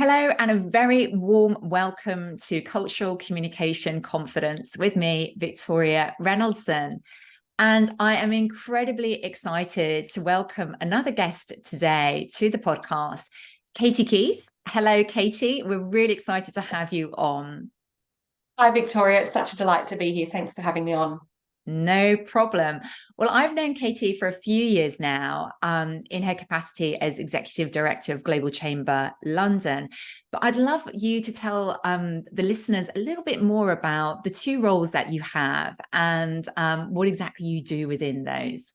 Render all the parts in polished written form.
Hello, and a very warm welcome to Cultural Communication Confidence with me, Victoria Reynoldson. And I am incredibly excited to welcome another guest today to the podcast, Katie Keith. Hello, Katie. We're really excited to have you on. Hi, Victoria. It's such a delight to be here. Thanks for having me on. No problem. Well, I've known Katie for a few years now in her capacity as Executive Director of Global Chamber London. But I'd love you to tell the listeners a little bit more about the two roles that you have and what exactly you do within those.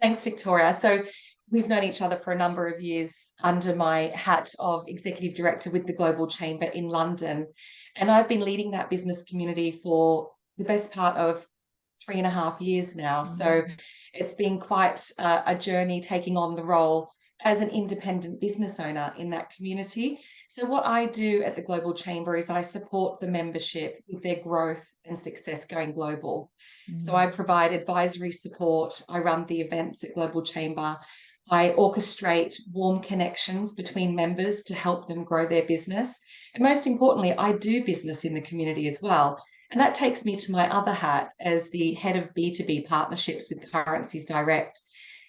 Thanks, Victoria. So we've known each other for a number of years under my hat of Executive Director with the Global Chamber in London. And I've been leading that business community for the best part of 3.5 years now. So it's been quite a journey taking on the role as an independent business owner in that community. So what I do at the Global Chamber is I support the membership with their growth and success going global. So I provide advisory support. I run the events at Global Chamber. I orchestrate warm connections between members to help them grow their business. And most importantly, I do business in the community as well. And that takes me to my other hat as the head of B2B Partnerships with Currencies Direct.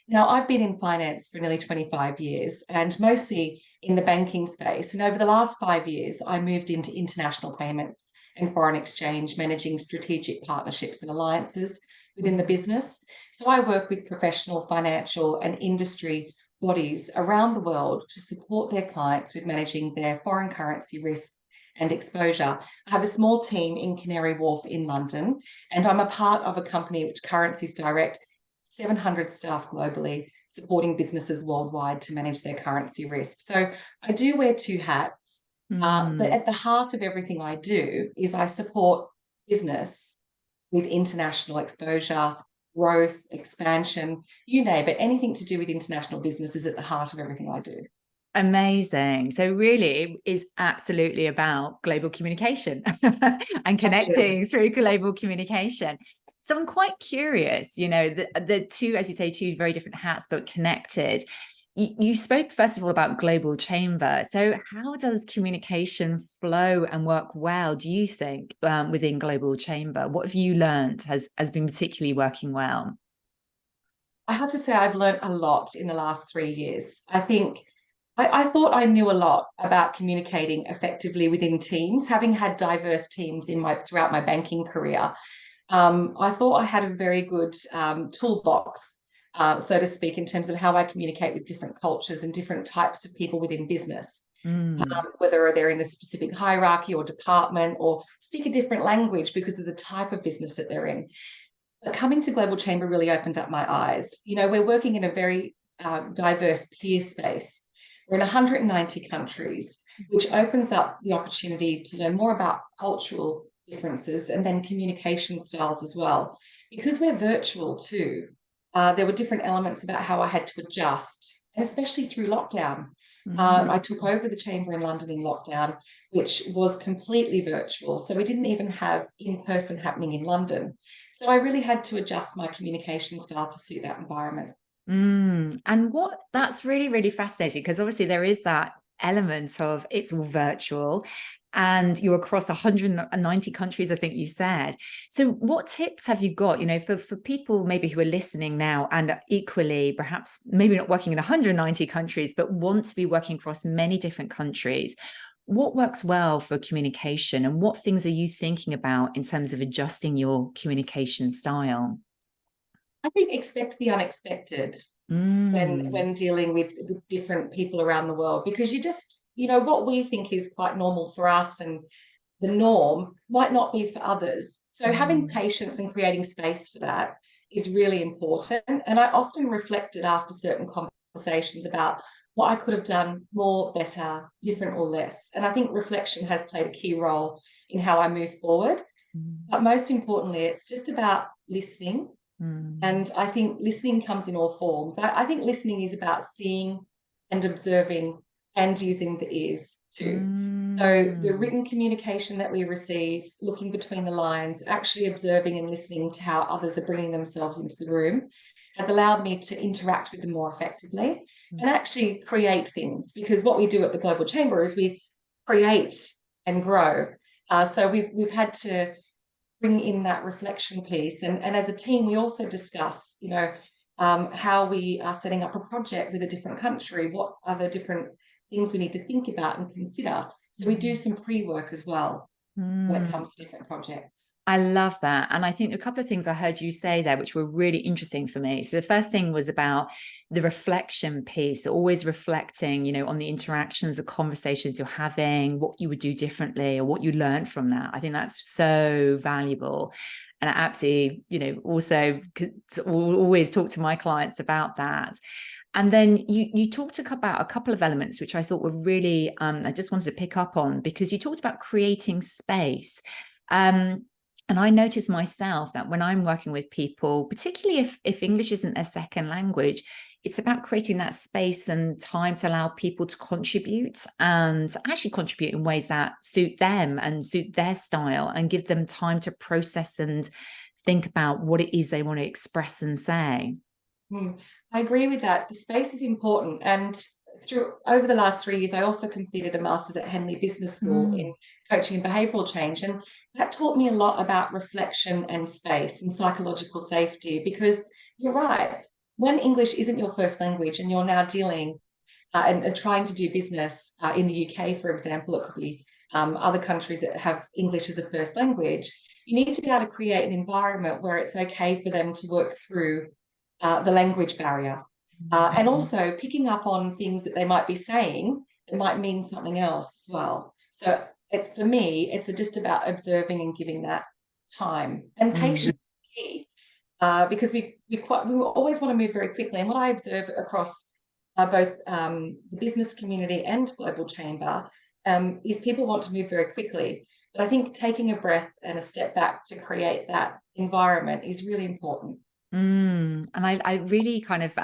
Now, I've been in finance for nearly 25 years and mostly in the banking space. And over the last 5 years, I moved into international payments and foreign exchange, managing strategic partnerships and alliances within the business. So I work with professional, financial, and industry bodies around the world to support their clients with managing their foreign currency risk and exposure. I have a small team in Canary Wharf in London, and I'm a part of a company which Currencies Direct, 700 staff globally, supporting businesses worldwide to manage their currency risk. So I do wear two hats, but at the heart of everything I do is I support business with international exposure, growth, expansion, you name it. Anything to do with international business is at the heart of everything I do. Amazing. So really it is absolutely about global communication and Absolutely. connecting through global communication. So I'm quite curious, the two, as you say, two very different hats, but connected. You spoke first of all about Global Chamber. So how does communication flow and work well, do you think, within Global Chamber? What have you learned has been particularly working well? I have to say I've learned a lot in the last 3 years. I think I thought I knew a lot about communicating effectively within teams, having had diverse teams throughout my banking career. I thought I had a very good toolbox, so to speak, in terms of how I communicate with different cultures and different types of people within business, whether they're in a specific hierarchy or department or speak a different language because of the type of business that they're in. But coming to Global Chamber really opened up my eyes. We're working in a very diverse peer space. We're in 190 countries, which opens up the opportunity to learn more about cultural differences and then communication styles as well. Because we're virtual too, there were different elements about how I had to adjust, and especially through lockdown. I took over the chamber in London in lockdown, which was completely virtual. So we didn't even have in-person happening in London. So I really had to adjust my communication style to suit that environment. And that's really, really fascinating because obviously there is that element of it's all virtual and you're across 190 countries, I think you said. So what tips have you got, for people maybe who are listening now and equally perhaps maybe not working in 190 countries, but want to be working across many different countries? What works well for communication and what things are you thinking about in terms of adjusting your communication style? I think expect the unexpected when dealing with different people around the world, because what we think is quite normal for us and the norm might not be for others. So having patience and creating space for that is really important. And I often reflected after certain conversations about what I could have done more, better, different, or less. And I think reflection has played a key role in how I move forward. But most importantly, it's just about listening. And I think listening comes in all forms. I think listening is about seeing and observing and using the ears too. So the written communication that we receive, looking between the lines, actually observing and listening to how others are bringing themselves into the room has allowed me to interact with them more effectively and actually create things. Because what we do at the Global Chamber is we create and grow. So we've had to bring in that reflection piece. And as a team, we also discuss, how we are setting up a project with a different country, what are the different things we need to think about and consider. So we do some pre-work as well when it comes to different projects. I love that. And I think a couple of things I heard you say there, which were really interesting for me. So the first thing was about the reflection piece, always reflecting, on the interactions, the conversations you're having, what you would do differently or what you learned from that. I think that's so valuable. And I absolutely, also always talk to my clients about that. And then you talked about a couple of elements, which I thought were really, I just wanted to pick up on, because you talked about creating space. And I notice myself that when I'm working with people, particularly if English isn't their second language, it's about creating that space and time to allow people to contribute and actually contribute in ways that suit them and suit their style and give them time to process and think about what it is they want to express and say. I agree with that. The space is important. And over the last 3 years, I also completed a master's at Henley Business School in coaching and behavioural change. And that taught me a lot about reflection and space and psychological safety, because you're right. When English isn't your first language and you're now dealing and trying to do business in the UK, for example, it could be other countries that have English as a first language, you need to be able to create an environment where it's okay for them to work through the language barrier. And also picking up on things that they might be saying that might mean something else as well. So for me, it's just about observing and giving that time and patience is key, because we always want to move very quickly. And what I observe across both the business community and global chamber is people want to move very quickly. But I think taking a breath and a step back to create that environment is really important. And I really kind of,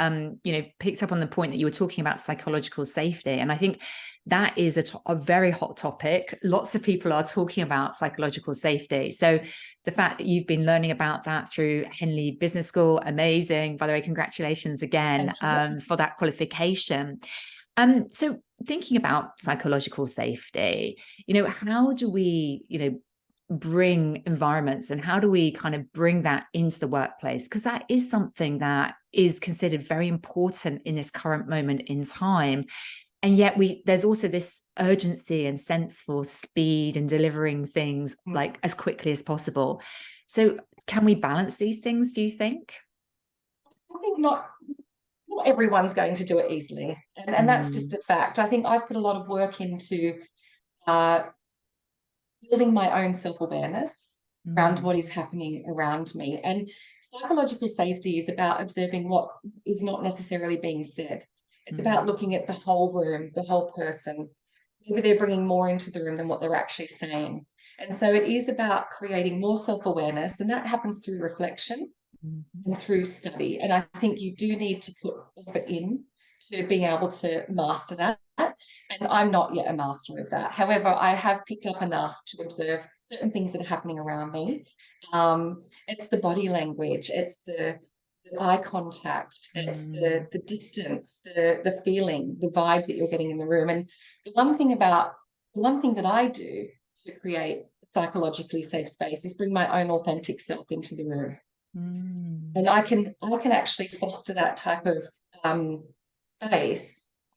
picked up on the point that you were talking about psychological safety. And I think that is a very hot topic. Lots of people are talking about psychological safety. So the fact that you've been learning about that through Henley Business School, amazing. By the way, congratulations again for that qualification. So thinking about psychological safety, how do we, bring environments and how do we kind of bring that into the workplace? Because that is something that is considered very important in this current moment in time. And yet there's also this urgency and sense for speed and delivering things like as quickly as possible. So can we balance these things, do you think? I think not everyone's going to do it easily. And that's just a fact. I think I've put a lot of work into building my own self-awareness around what is happening around me. And psychological safety is about observing what is not necessarily being said. It's about looking at the whole room, the whole person. Maybe they're bringing more into the room than what they're actually saying. And so it is about creating more self-awareness, and that happens through reflection and through study. And I think you do need to put effort in to being able to master that. And I'm not yet a master of that. However, I have picked up enough to observe certain things that are happening around me. It's the body language, it's the eye contact, it's the distance, the feeling, the vibe that you're getting in the room. And the one thing that I do to create a psychologically safe space is bring my own authentic self into the room. And I can actually foster that type of space,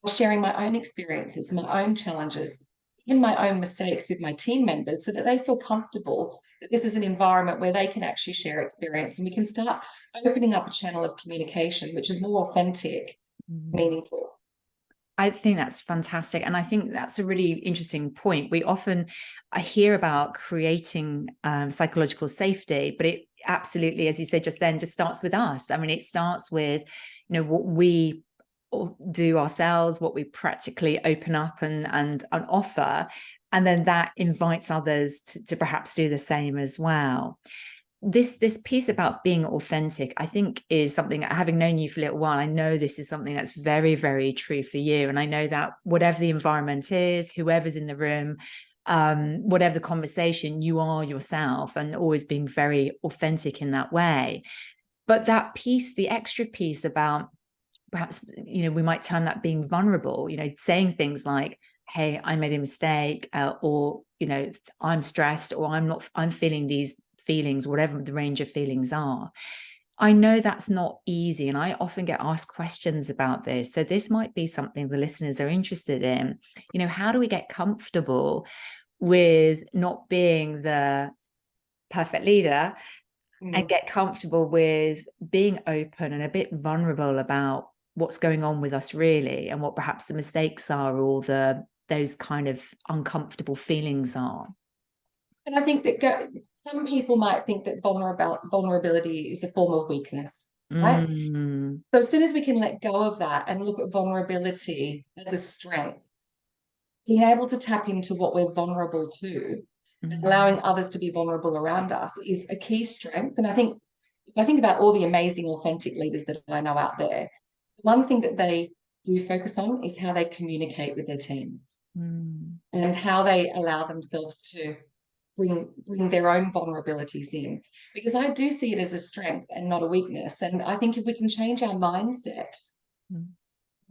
sharing my own experiences, my own challenges, even my own mistakes with my team members, so that they feel comfortable that this is an environment where they can actually share experience, and we can start opening up a channel of communication which is more authentic, meaningful. I think that's fantastic. And I think that's a really interesting point. I hear about creating psychological safety, but it absolutely, as you said just then, just starts with us. I mean, it starts with, what we do ourselves, what we practically open up and offer. And then that invites others to perhaps do the same as well. This piece about being authentic, I think, is something, having known you for a little while, I know this is something that's very, very true for you. And I know that whatever the environment is, whoever's in the room, whatever the conversation, you are yourself and always being very authentic in that way. But that piece, the extra piece about perhaps, we might term that being vulnerable, saying things like, hey, I made a mistake, or, you know, I'm stressed, or I'm feeling these feelings, whatever the range of feelings are. I know that's not easy, and I often get asked questions about this. So this might be something the listeners are interested in. You know, how do we get comfortable with not being the perfect leader and get comfortable with being open and a bit vulnerable about what's going on with us really, and what perhaps the mistakes are, or those kind of uncomfortable feelings are? And I think that some people might think that vulnerability is a form of weakness, right? Mm. So as soon as we can let go of that and look at vulnerability as a strength, being able to tap into what we're vulnerable to, and allowing others to be vulnerable around us is a key strength. And I think if I think about all the amazing, authentic leaders that I know out there, the one thing that they do focus on is how they communicate with their teams and how they allow themselves to bring their own vulnerabilities in. Because I do see it as a strength and not a weakness. And I think if we can change our mindset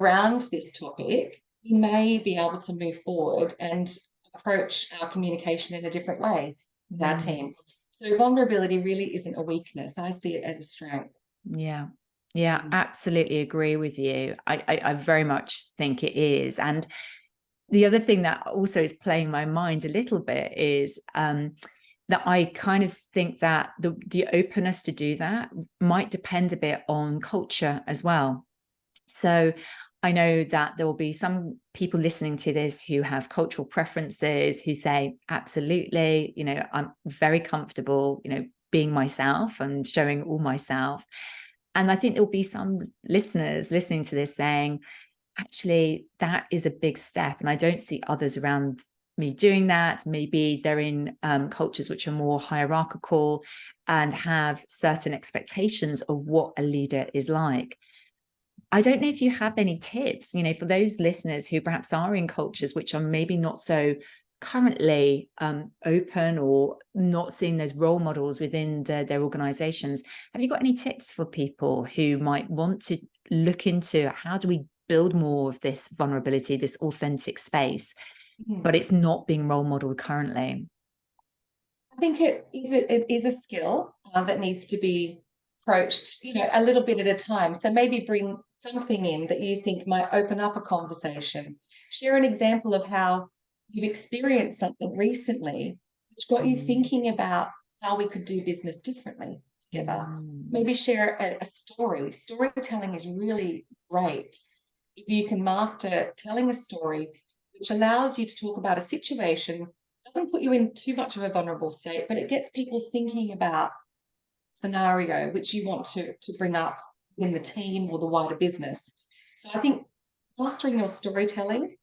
around this topic, we may be able to move forward and approach our communication in a different way with our team. So vulnerability really isn't a weakness. I see it as a strength. Yeah. Yeah, absolutely agree with you. I very much think it is. And the other thing that also is playing my mind a little bit is that I kind of think that the openness to do that might depend a bit on culture as well. So I know that there will be some people listening to this who have cultural preferences, who say, absolutely, you know, I'm very comfortable, you know, being myself and showing all myself. And I think there'll be some listeners listening to this saying, actually, that is a big step. And I don't see others around me doing that. Maybe they're in cultures which are more hierarchical and have certain expectations of what a leader is like. I don't know if you have any tips, you know, for those listeners who perhaps are in cultures which are maybe not so currently open, or not seeing those role models within their organizations. Have you got any tips for people who might want to look into how do we build more of this vulnerability, this authentic space, but it's not being role modeled currently? I think it is a skill that needs to be approached, you know, a little bit at a time. So maybe bring something in that you think might open up a conversation. Share an example of how you've experienced something recently which got you thinking about how we could do business differently together. Maybe share a story. Storytelling is really great if you can master telling a story which allows you to talk about a situation, doesn't put you in too much of a vulnerable state, but it gets people thinking about scenario which you want to bring up in the team or the wider business. So I think mastering your storytelling,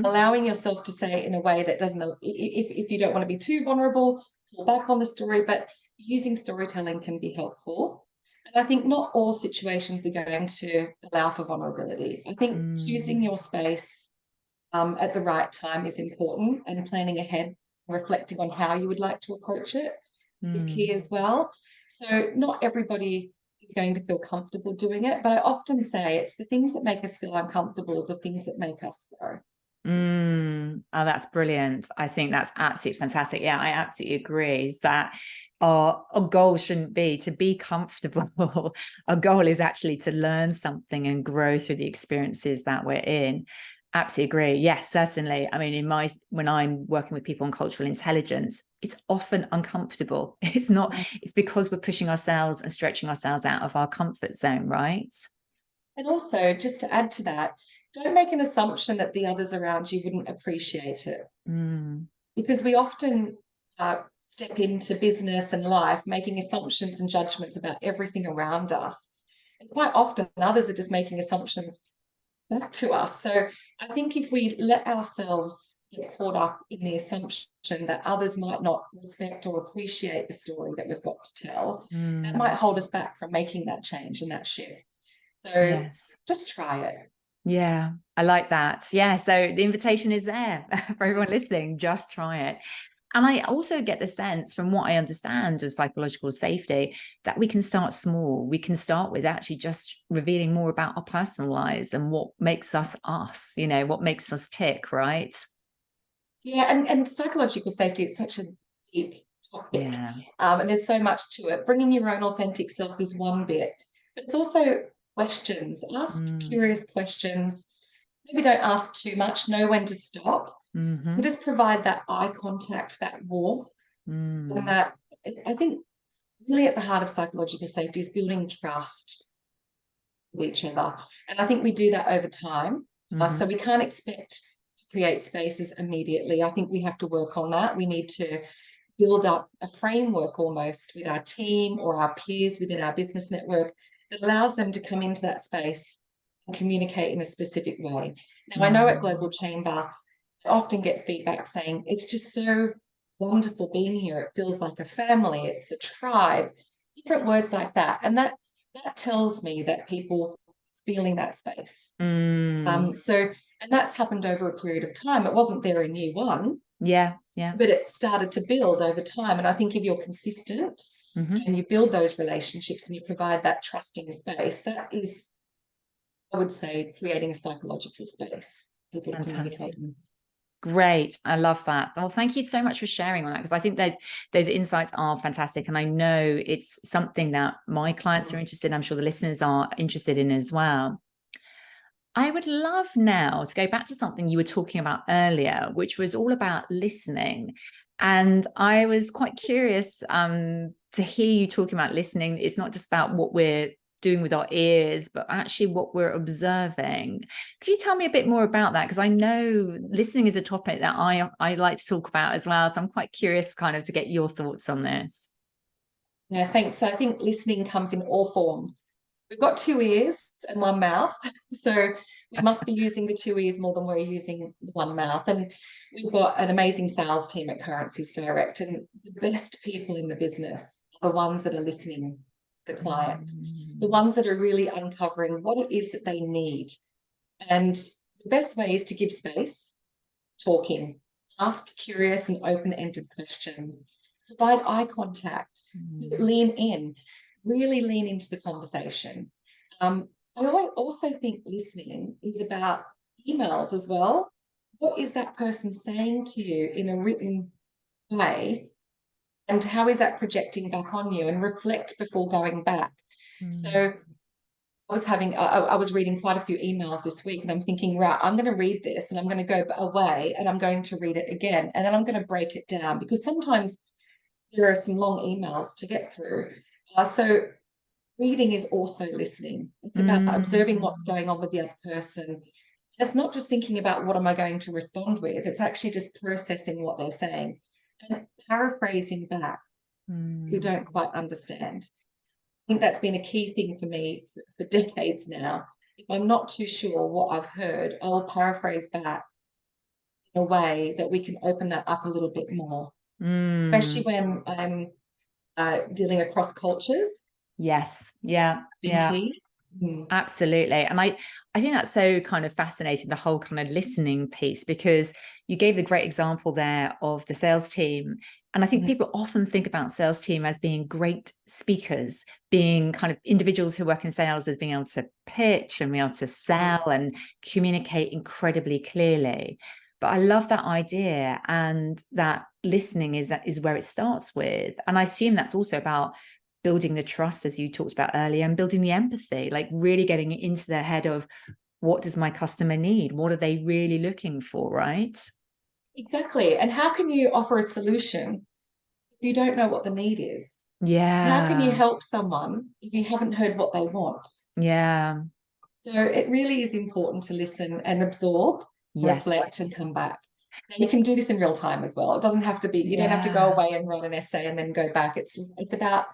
allowing yourself to say it in a way that doesn't, if you don't want to be too vulnerable, pull back on the story, but using storytelling can be helpful. And I think not all situations are going to allow for vulnerability. I think choosing your space at the right time is important, and planning ahead, reflecting on how you would like to approach it is key as well. So not everybody is going to feel comfortable doing it, but I often say it's the things that make us feel uncomfortable, the things that make us grow. Oh, that's brilliant. I think that's absolutely fantastic. Yeah, I absolutely agree that our goal shouldn't be to be comfortable. Our goal is actually to learn something and grow through the experiences that we're in. Absolutely agree. Yes, certainly. I mean, when I'm working with people on cultural intelligence, it's often uncomfortable. It's not, it's because we're pushing ourselves and stretching ourselves out of our comfort zone, right? And also, just to add to that, don't make an assumption that the others around you wouldn't appreciate it. Because we often step into business and life making assumptions and judgments about everything around us. And quite often, others are just making assumptions back to us. So I think if we let ourselves get caught up in the assumption that others might not respect or appreciate the story that we've got to tell, that might hold us back from making that change and that shift. So Yes. just try it. Yeah, I like that. Yeah, so the invitation is there for everyone listening. Just try it. And I also get the sense from what I understand of psychological safety that we can start small. We can start with actually just revealing more about our personal lives and what makes us us, you know, what makes us tick, right? Yeah, and psychological safety is such a deep topic, Yeah. and there's so much to it. Bringing your own authentic self is one bit, but it's also questions. Ask Mm. curious questions. Maybe don't ask too much. Know when to stop, and Mm-hmm. just provide that eye contact, that warmth, and Mm. that I think really at the heart of psychological safety is building trust with each other. And I think we do that over time. So Mm-hmm. we can't expect to create spaces immediately. I think we have to work on that. We need to build up a framework almost with our team or our peers within our business network that allows them to come into that space and communicate in a specific way. Now, I know at Global Mm. Chamber, I often get feedback saying it's just so wonderful being here. It feels like a family, it's a tribe, different words like that. And that tells me that people feeling that space. Mm. And that's happened over a period of time. It wasn't there in year one, Yeah. Yeah. but it started to build over time. And I think if you're consistent Mm-hmm. and you build those relationships and you provide that trusting space, that is, I would say, creating a psychological space people to communicate Fantastic. in. Great. I love that. Well, thank you so much for sharing that, because I think that those insights are fantastic. And I know it's something that my clients are interested in. I'm sure the listeners are interested in as well. I would love now to go back to something you were talking about earlier, which was all about listening. And I was quite curious to hear you talking about listening. It's not just about what we're doing with our ears, but actually what we're observing. Could you tell me a bit more about that? Because I know listening is a topic that I like to talk about as well. So I'm quite curious kind of to get your thoughts on this. Yeah, thanks. So I think listening comes in all forms. We've got two ears and one mouth. So we must be using the two ears more than we're using the one mouth. And we've got an amazing sales team at Currencies Direct. And the best people in the business are the ones that are listening to the client, the Mm. ones that are really uncovering what it is that they need. And the best way is to give space, talking, ask curious and open-ended questions, provide eye contact, Mm. lean in, really lean into the conversation. I also think listening is about emails as well. What is that person saying to you in a written way? And how is that projecting back on you? And reflect before going back. Mm. So I was reading quite a few emails this week, and I'm thinking, right, I'm going to read this and I'm going to go away and I'm going to read it again. And then I'm going to break it down because sometimes there are some long emails to get through. So reading is also listening. It's about observing what's Mm. going on with the other person. It's not just thinking about what am I going to respond with. It's actually just processing what they're saying and paraphrasing back if you Mm. don't quite understand. I think that's been a key thing for me for decades now. If I'm not too sure what I've heard, I'll paraphrase back in a way that we can open that up a little bit more, especially Mm. when I'm dealing across cultures. Yes. Yeah. Been Yeah. key. Mm. Absolutely. And I think that's so kind of fascinating, the whole kind of listening piece, because you gave the great example there of the sales team. And I think Mm. people often think about sales team as being great speakers, being kind of individuals who work in sales as being able to pitch and be able to sell and communicate incredibly clearly. But I love that idea, and that listening is where it starts with. And I assume that's also about building the trust, as you talked about earlier, and building the empathy, like really getting into their head of what does my customer need? What are they really looking for, right? Exactly. And how can you offer a solution if you don't know what the need is? How can you Yeah. help someone if you haven't heard what they want? Yeah. So it really is important to listen and absorb, Yes. reflect, and come back. Now you can do this in real time as well. It doesn't have to be, you don't have to go Yeah. away and write an essay and then go back. It's about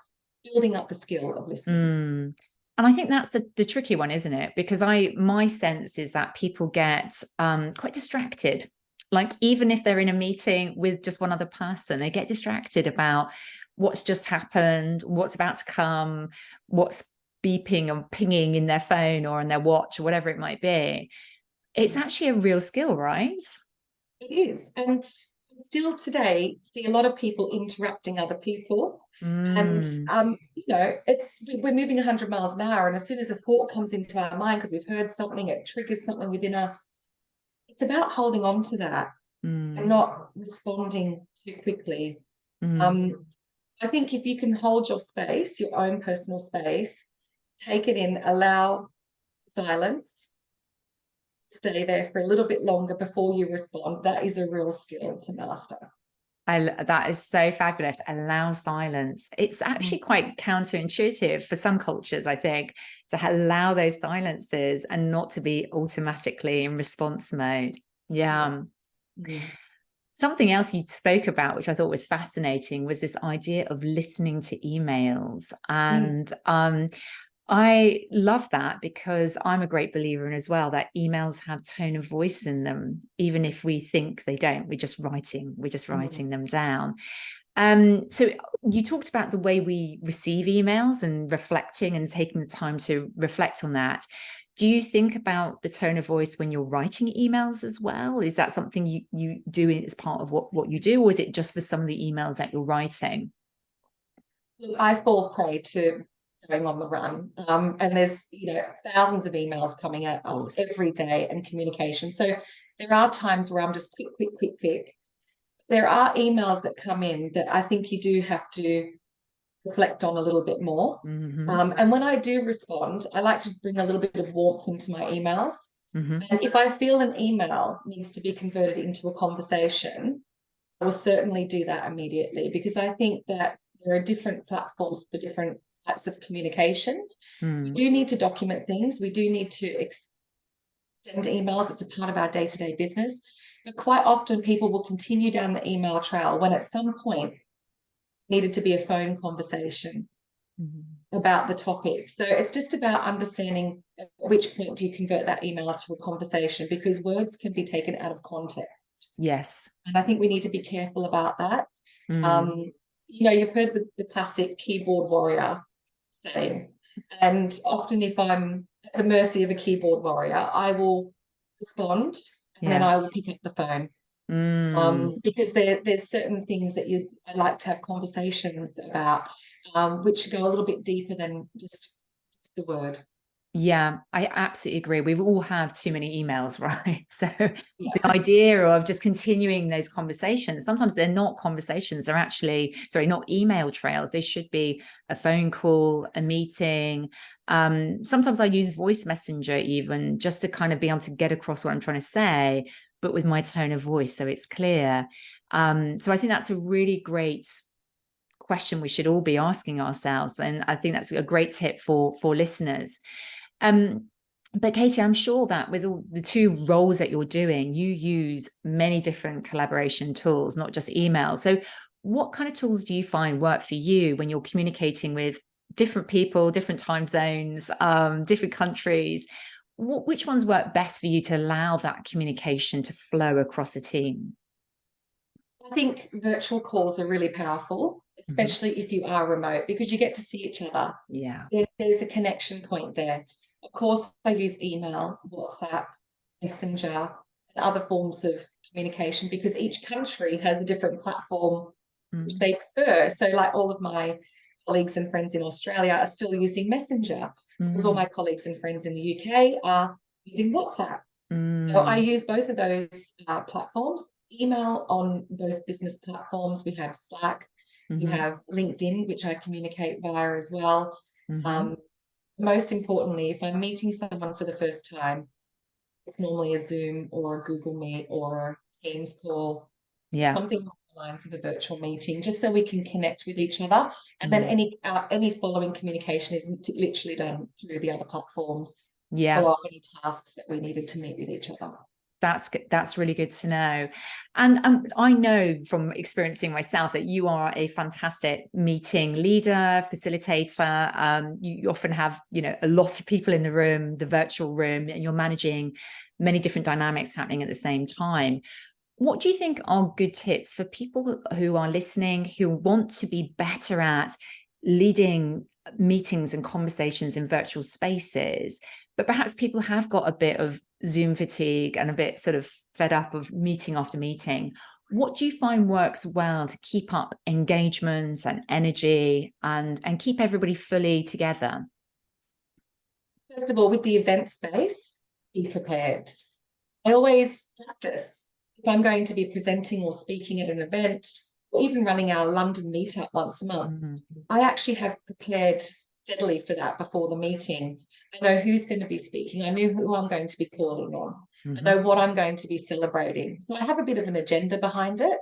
building up the skill of listening. Mm. And I think that's the tricky one, isn't it? Because my sense is that people get quite distracted. Like even if they're in a meeting with just one other person, they get distracted about what's just happened, what's about to come, what's beeping and pinging in their phone or on their watch or whatever it might be. It's actually a real skill, right? It is. And still today, see a lot of people interrupting other people. And Mm. we're moving 100 miles an hour, and as soon as a thought comes into our mind because we've heard something, it triggers something within us. It's about holding on to that and not responding too quickly. Mm. I think if you can hold your space, your own personal space, take it in, allow silence, stay there for a little bit longer before you respond, that is a real skill to master. That is so fabulous. Allow silence. It's actually quite counterintuitive for some cultures, I think, to allow those silences and not to be automatically in response mode. Yeah. Something else you spoke about, which I thought was fascinating, was this idea of listening to emails. And I love that, because I'm a great believer in as well that emails have tone of voice in them, even if we think they don't. We're just writing them down. So you talked about the way we receive emails and reflecting and taking the time to reflect on that. Do you think about the tone of voice when you're writing emails as well? Is that something you do as part of what you do, or is it just for some of the emails that you're writing? I fall prey to going on the run, and there's thousands of emails coming at us every day and communication. So there are times where I'm just quick. There are emails that come in that I think you do have to reflect on a little bit more. And when I do respond, I like to bring a little bit of warmth into my emails. And if I feel an email needs to be converted into a conversation, I will certainly do that immediately, because I think that there are different platforms for different types of communication. We do need to document things. We do need to send emails. It's a part of our day-to-day business. But quite often people will continue down the email trail when at some point needed to be a phone conversation about the topic. So it's just about understanding at which point do you convert that email to a conversation, because words can be taken out of context. Yes. And I think we need to be careful about that. You've heard the classic keyboard warrior saying, and often if I'm at the mercy of a keyboard warrior, I will respond and then I will pick up the phone. Because there's certain things that I like to have conversations about, which go a little bit deeper than just the word. Yeah, I absolutely agree. We all have too many emails, right? So the idea of just continuing those conversations, sometimes they're not conversations, they're actually, not email trails. They should be a phone call, a meeting. Sometimes I use voice messenger even, just to kind of be able to get across what I'm trying to say, but with my tone of voice, so it's clear. So I think that's a really great question we should all be asking ourselves. And I think that's a great tip for listeners. But Katie, I'm sure that with all the two roles that you're doing, you use many different collaboration tools, not just email. So what kind of tools do you find work for you when you're communicating with different people, different time zones, different countries? Which ones work best for you to allow that communication to flow across a team? I think virtual calls are really powerful, especially if you are remote, because you get to see each other. Yeah. There's a connection point there. Of course, I use email, WhatsApp, Messenger, and other forms of communication, because each country has a different platform which they prefer. So like all of my colleagues and friends in Australia are still using Messenger, because all my colleagues and friends in the UK are using WhatsApp. So I use both of those platforms. Email on both business platforms. We have Slack, we have LinkedIn, which I communicate via as well. Most importantly, if I'm meeting someone for the first time, it's normally a Zoom or a Google Meet or a Teams call, something along the lines of a virtual meeting, just so we can connect with each other. And then any following communication is literally done through the other platforms. Follow up any tasks that we needed to meet with each other. That's really good to know. And I know from experiencing myself that you are a fantastic meeting leader, facilitator. You often have, a lot of people in the room, the virtual room, and you're managing many different dynamics happening at the same time. What do you think are good tips for people who are listening, who want to be better at leading meetings and conversations in virtual spaces, but perhaps people have got a bit of Zoom fatigue and a bit sort of fed up of meeting after meeting? What do you find works well to keep up engagement and energy and keep everybody fully together? First of all, with the event space, be prepared. I always practice. if I'm going to be presenting or speaking at an event, or even running our London meetup once a month, I actually have prepared steadily for that before the meeting. I know who's going to be speaking. I know who I'm going to be calling on. I know what I'm going to be celebrating. So I have a bit of an agenda behind it.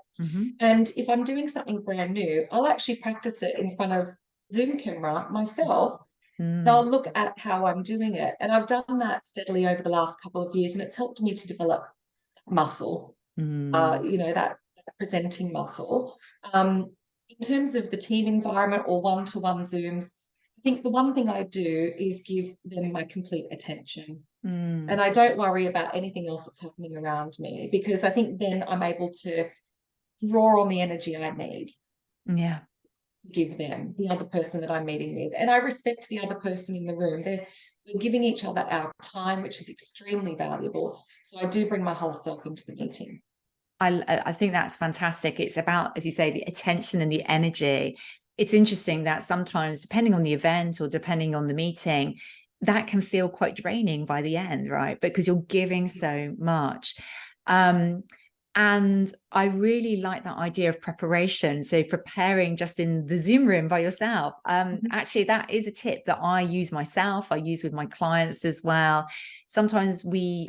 And if I'm doing something brand new, I'll actually practice it in front of Zoom camera myself. And I'll look at how I'm doing it. And I've done that steadily over the last couple of years, and it's helped me to develop muscle, that presenting muscle. In terms of the team environment or one-to-one Zooms, I think the one thing I do is give them my complete attention. And I don't worry about anything else that's happening around me, because I think then I'm able to draw on the energy I need. Yeah. Give them, the other person that I'm meeting with. And I respect the other person in the room. We're giving each other our time, which is extremely valuable. So I do bring my whole self into the meeting. I think that's fantastic. It's about, as you say, the attention and the energy. It's interesting that sometimes, depending on the event or depending on the meeting, that can feel quite draining by the end, right? Because you're giving so much. And I really like that idea of preparation. So preparing just in the Zoom room by yourself. Actually, that is a tip that I use myself. I use with my clients as well. Sometimes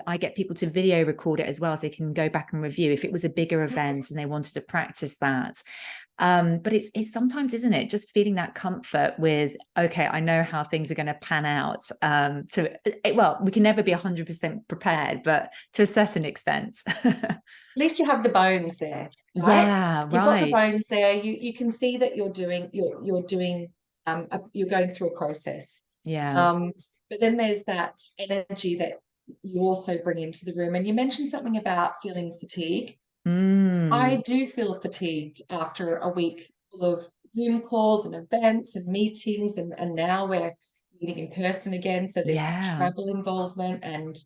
I get people to video record it as well, so they can go back and review if it was a bigger event and they wanted to practice that. But it's sometimes, isn't it, just feeling that comfort with, okay, I know how things are going to pan out. Well, we can never be 100% prepared, but to a certain extent. At least you have the bones there, right? Yeah, You've got the right. bones there. You can see that you're going through a process. Yeah. But then there's that energy that you also bring into the room. And you mentioned something about feeling fatigue. I do feel fatigued after a week full of Zoom calls and events and meetings, and now we're meeting in person again. So there's travel involvement, and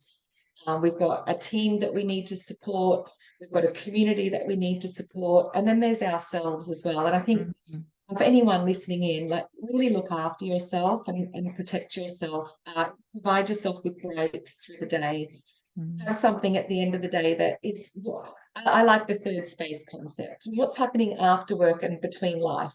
we've got a team that we need to support. We've got a community that we need to support, and then there's ourselves as well. And I think for anyone listening in, like, really look after yourself and protect yourself. Provide yourself with breaks through the day. Have something at the end of the day that is, I like the third space concept. What's happening after work and between life?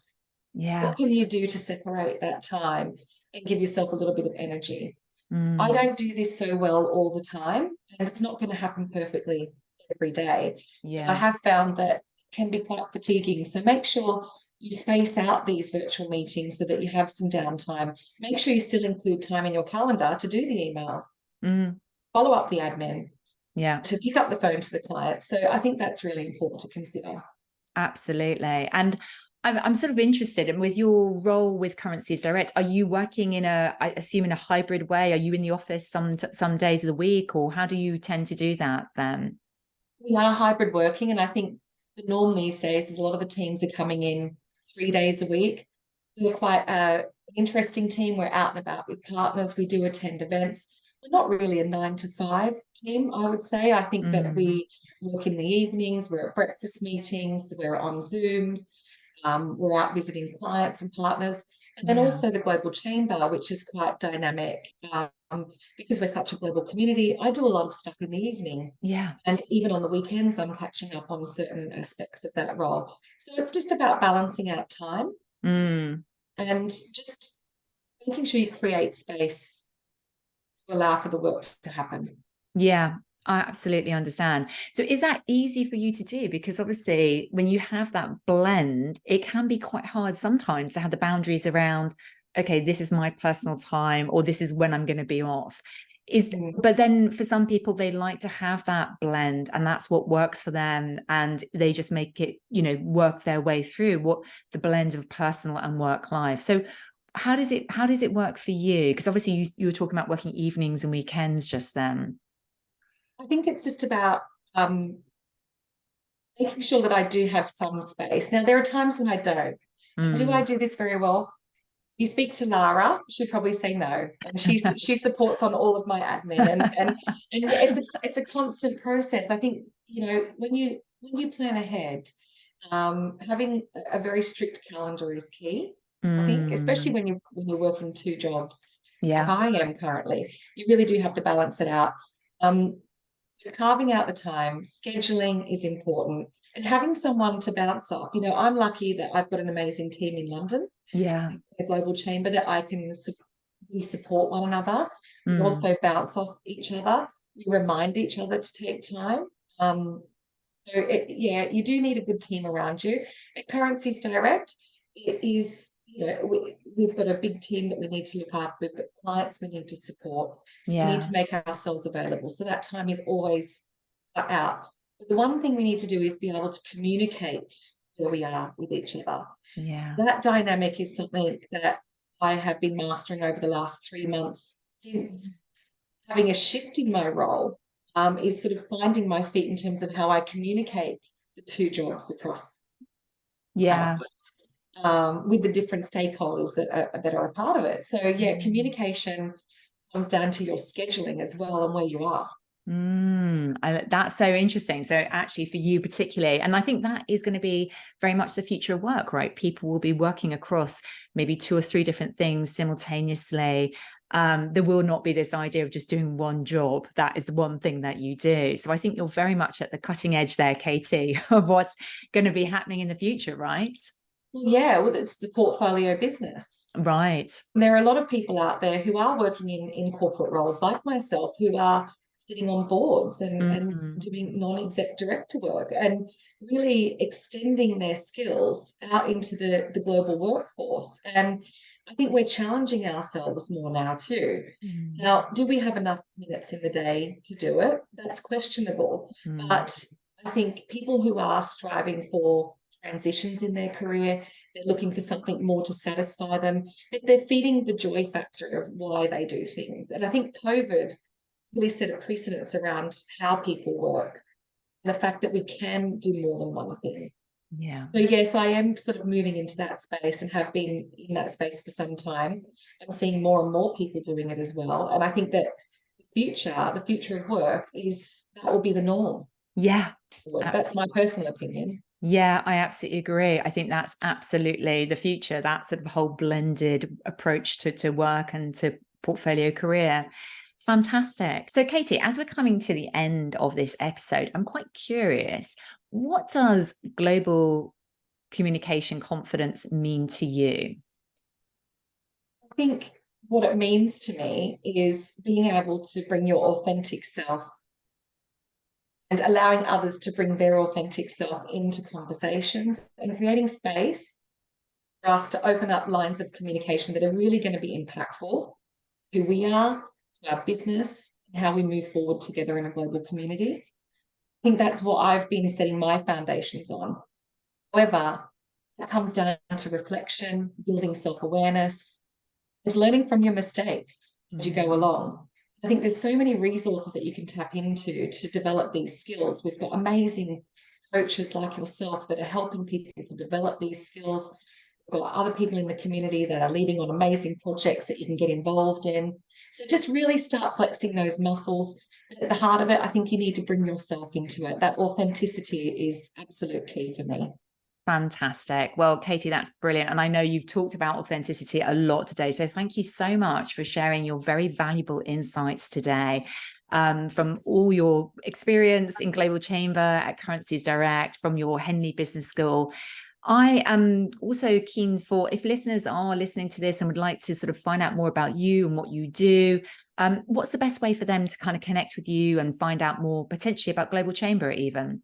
Yeah. What can you do to separate that time and give yourself a little bit of energy? I don't do this so well all the time, and it's not going to happen perfectly every day. Yeah. I have found that it can be quite fatiguing. So make sure you space out these virtual meetings so that you have some downtime. Make sure you still include time in your calendar to do the emails, follow up the admin, to pick up the phone to the client. So I think that's really important to consider. Absolutely. And I'm sort of interested in, with your role with Currencies Direct, are you working I assume, in a hybrid way? Are you in the office some days of the week, or how do you tend to do that then? We are hybrid working, and I think the norm these days is a lot of the teams are coming in 3 days a week. We're quite an interesting team. We're out and about with partners. We do attend events. We're not really a 9 to 5 team, I would say. I think that we work in the evenings. We're at breakfast meetings. We're on Zooms. We're out visiting clients and partners. And then also the Global Chamber, which is quite dynamic. Because we're such a global community, I do a lot of stuff in the evening. Yeah. And even on the weekends, I'm catching up on certain aspects of that role. So it's just about balancing out time and just making sure you create space to allow for the work to happen. Yeah, I absolutely understand. So is that easy for you to do? Because obviously when you have that blend, it can be quite hard sometimes to have the boundaries around, okay, this is my personal time, or this is when I'm going to be off. But then for some people, they like to have that blend, and that's what works for them, and they just make it, work their way through what the blend of personal and work life. So how does it work for you? Because obviously you were talking about working evenings and weekends just then. I think it's just about making sure that I do have some space. Now, there are times when I don't. Do I do this very well? You speak to Lara, she'll probably say no, and she supports on all of my admin, and it's a constant process. I think, when you plan ahead, having a very strict calendar is key. I think, especially when you're working 2 jobs, like I am currently, you really do have to balance it out. So carving out the time, scheduling is important, and having someone to bounce off. I'm lucky that I've got an amazing team in London, Yeah. a global chamber, that I can we support one another. We Mm. also bounce off each other. We remind each other to take time. Yeah, you do need a good team around you. At Currencies Direct, it is, we've got a big team that we need to look after. We've got clients we need to support. We need Yeah. to make ourselves available. So that time is always cut out. But the one thing we need to do is be able to communicate where we are with each other. Yeah. That dynamic is something that I have been mastering over the last 3 months since having a shift in my role, is sort of finding my feet in terms of how I communicate the two jobs across, Yeah. with the different stakeholders that are a part of it. So yeah, communication comes down to your scheduling as well and where you are. That's so interesting. So actually for you particularly, and I think that is going to be very much the future of work, right? People will be working across maybe 2 or 3 different things simultaneously. There will not be this idea of just doing one job. That is the one thing that you do. So I think you're very much at the cutting edge there, Katie, of what's going to be happening in the future, right? Well, yeah, well, it's the portfolio business. Right. And there are a lot of people out there who are working in corporate roles like myself, who are sitting on boards and doing non-exec director work and really extending their skills out into the global workforce. And I think we're challenging ourselves more now too. Now, do we have enough minutes in the day to do it? That's questionable. But I think people who are striving for transitions in their career, they're looking for something more to satisfy them. They're feeding the joy factor of why they do things. And I think COVID really set a precedence around how people work and the fact that we can do more than one thing. Yeah. So yes, I am sort of moving into that space and have been in that space for some time. I'm seeing more and more people doing it as well. And I think that the future of work that will be the norm. Yeah. That's my personal opinion. Yeah, I absolutely agree. I think that's absolutely the future. That sort of whole blended approach to work and to portfolio career. Fantastic. So, Katie, as we're coming to the end of this episode, I'm quite curious, what does global communication confidence mean to you? I think what it means to me is being able to bring your authentic self and allowing others to bring their authentic self into conversations and creating space for us to open up lines of communication that are really going to be impactful to who we are, to our business, and how we move forward together in a global community. I think that's what I've been setting my foundations on. However, it comes down to reflection, building self-awareness, and learning from your mistakes as you go along. I think there's so many resources that you can tap into to develop these skills. We've got amazing coaches like yourself that are helping people to develop these skills. We've got other people in the community that are leading on amazing projects that you can get involved in. So just really start flexing those muscles. At the heart of it, I think you need to bring yourself into it. That authenticity is absolute key for me. Fantastic. Well, Katie, that's brilliant. And I know you've talked about authenticity a lot today. So thank you so much for sharing your very valuable insights today. From all your experience in Global Chamber at Currencies Direct, from your Henley Business School. I am also keen for, if listeners are listening to this and would like to sort of find out more about you and what you do, what's the best way for them to kind of connect with you and find out more potentially about Global Chamber even?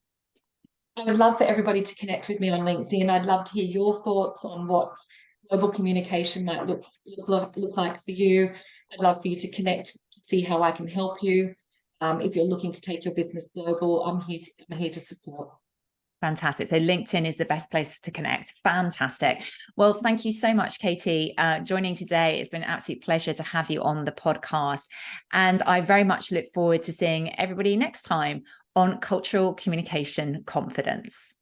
I would love for everybody to connect with me on LinkedIn. I'd love to hear your thoughts on what global communication might look like for you. I'd love for you to connect to see how I can help you. If you're looking to take your business global, I'm here to support. Fantastic. So LinkedIn is the best place to connect. Fantastic. Well, thank you so much, Katie, joining today. It's been an absolute pleasure to have you on the podcast. And I very much look forward to seeing everybody next time on Cultural Communication Confidence.